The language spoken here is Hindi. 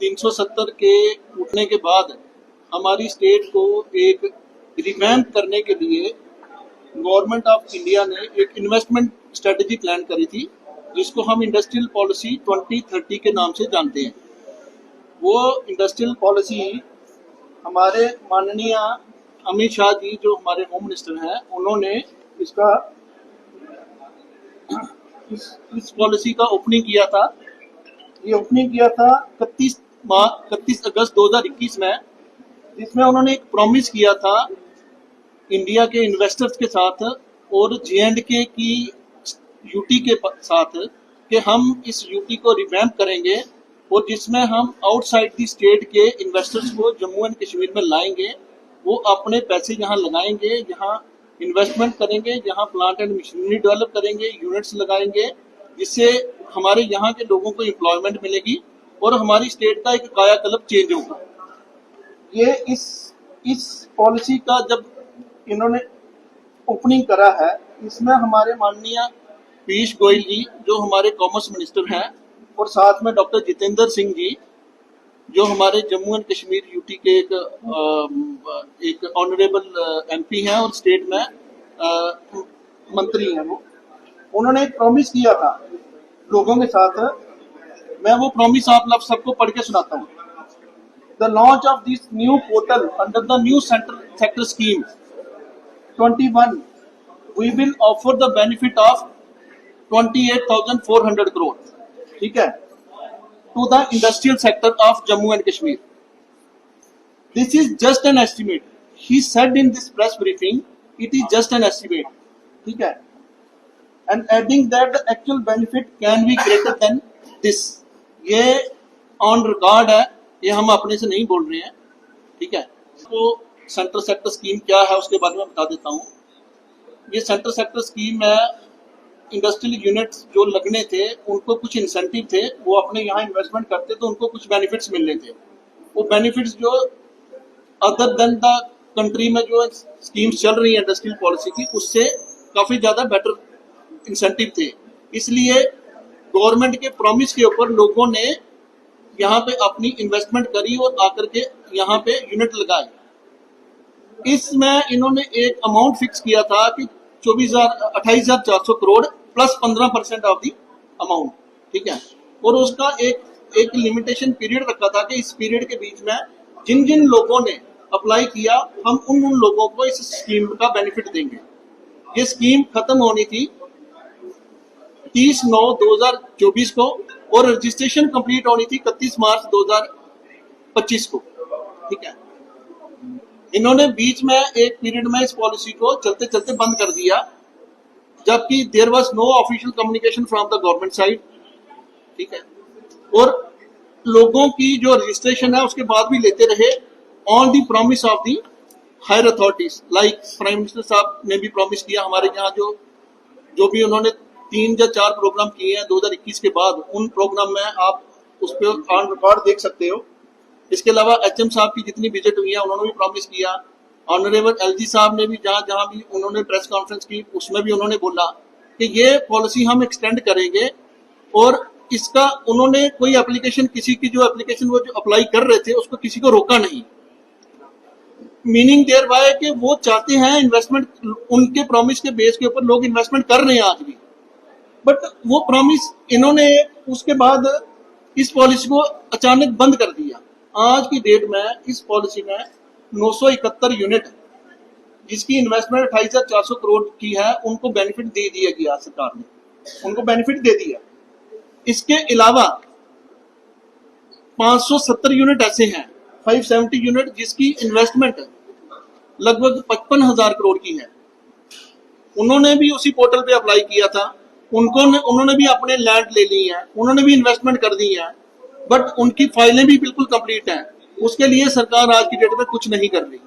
370 के उठने के बाद हमारी स्टेट को एक रिवैम्प करने के लिए गवर्नमेंट ऑफ इंडिया ने एक इन्वेस्टमेंट स्ट्रेटजी प्लान करी थी, जिसको हम इंडस्ट्रियल पॉलिसी 2030 के नाम से जानते हैं। वो इंडस्ट्रियल पॉलिसी हमारे माननीय अमित शाह जी जो हमारे होम मिनिस्टर हैं, उन्होंने इस पॉलिसी का ओपनिंग किया था। ये ओपनिंग किया था 31 अगस्त 2021 में, जिसमें उन्होंने एक प्रॉमिस किया था इंडिया के इन्वेस्टर्स के साथ और J&K की यूटी के साथ कि हम इस यूटी को रिवैम्प करेंगे और जिसमें हम आउटसाइड दी स्टेट के इन्वेस्टर्स को जम्मू एंड कश्मीर में लाएंगे। वो अपने पैसे यहाँ लगाएंगे, यहाँ इन्वेस्टमेंट करेंगे, यहाँ प्लांट एंड मशीनरी डेवलप करेंगे, यूनिट्स लगाएंगे, जिससे हमारे यहाँ के लोगों को एम्प्लॉयमेंट मिलेगी और हमारी स्टेट का एक कायाकल्प चेंज होगा। ये इस पॉलिसी का जब इन्होंने ओपनिंग करा है, इसमें हमारे माननीय पीयूष गोयल जी जो हमारे कॉमर्स मिनिस्टर हैं और साथ में डॉक्टर जितेंद्र सिंह जी जो हमारे जम्मू एंड कश्मीर यूटी के एक ऑनरेबल एमपी हैं और स्टेट में मंत्री हैं, उन्होंने एक प्रॉमिस किया था लोगों के साथ। मैं वो प्रॉमिस आप सबको पढ़ के सुनाता हूँ। The launch of this new portal under the new sector scheme 21 we will offer the benefit of 28,400 crore, ठीक है, to the industrial sector of Jammu and Kashmir. This is just an estimate. He said in this press briefing, it is just an estimate. ठीक है, and adding that the actual benefit can be greater than this. ये on record है, ये हम अपने से नहीं बोल रहे हैं, ठीक है। तो सेंटर सेक्टर स्कीम क्या है उसके बारे में बता देता हूँ। ये सेंटर सेक्टर स्कीम है, इंडस्ट्रियल यूनिट्स जो लगने थे उनको कुछ इंसेंटिव थे, वो अपने यहाँ इन्वेस्टमेंट करते तो उनको कुछ बेनिफिट्स मिलने थे। वो बेनिफिट्स जो अदर देन द कंट्री में जो स्कीम्स चल रही है इंडस्ट्रियल पॉलिसी की, उससे काफी ज्यादा बेटर इंसेंटिव थे। इसलिए गवर्नमेंट के प्रॉमिस के ऊपर लोगों ने यहाँ पे अपनी इन्वेस्टमेंट करी और आकर के यहाँ पे यूनिट लगाए। इसमें इन्होंने एक अमाउंट फिक्स किया था कि 28,400 crore plus 15% of the amount, ठीक है। और उसका एक लिमिटेशन पीरियड रखा था कि इस पीरियड के बीच में जिन जिन लोगों ने अप्लाई किया हम उन लोगों को इस स्कीम का बेनिफिट देंगे। ये स्कीम खत्म होनी थी 30/9/2024 को और रजिस्ट्रेशन कंप्लीट होनी थी 31 मार्च 2025 को, ठीक है। इन्होंने बीच में एक पीरियड में इस पॉलिसी को चलते चलते बंद कर दिया, जबकि there was no official communication from the government side, ठीक है। और लोगों की जो रजिस्ट्रेशन है उसके बाद भी लेते रहे on the promise of the higher authorities, like prime minister साहब ने भी प्रॉमिस किया। हमारे यहाँ जो भी उन्होंने 3 या 4 प्रोग्राम किए हैं 2021 के बाद, उन प्रोग्राम में आप उस पर ऑन रिकॉर्ड देख सकते हो। इसके अलावा HM साहब की जितनी विजिट हुई है उन्होंने भी प्रॉमिस किया। ऑनरेबल LG साहब ने भी जहां भी उन्होंने प्रेस कॉन्फ्रेंस की उसमें भी उन्होंने बोला कि ये पॉलिसी हम एक्सटेंड करेंगे। और इसका उन्होंने कोई एप्लीकेशन, किसी की जो एप्लीकेशन वो जो अप्लाई कर रहे थे उसको किसी को रोका नहीं। मीनिंग देयर बाय कि वो चाहते हैं इन्वेस्टमेंट, उनके प्रॉमिस के बेस के ऊपर लोग इन्वेस्टमेंट कर रहे हैं आज भी। बट वो प्रॉमिस इन्होंने उसके बाद इस पॉलिसी को अचानक बंद कर दिया। आज की डेट में इस पॉलिसी में 971 यूनिट जिसकी इन्वेस्टमेंट 28,400 करोड़ की है, उनको बेनिफिट दे दिया गया, सरकार ने उनको बेनिफिट दे दिया। इसके अलावा 570 यूनिट ऐसे हैं, 570 यूनिट जिसकी इन्वेस्टमेंट लगभग 55,000 करोड़ की है। उन्होंने भी उसी पोर्टल पे अप्लाई किया था, उन्होंने भी अपने लैंड ले ली है, उन्होंने भी इन्वेस्टमेंट कर दी है, बट उनकी फाइलें भी बिल्कुल कंप्लीट हैं। उसके लिए सरकार आज की डेट में कुछ नहीं कर रही।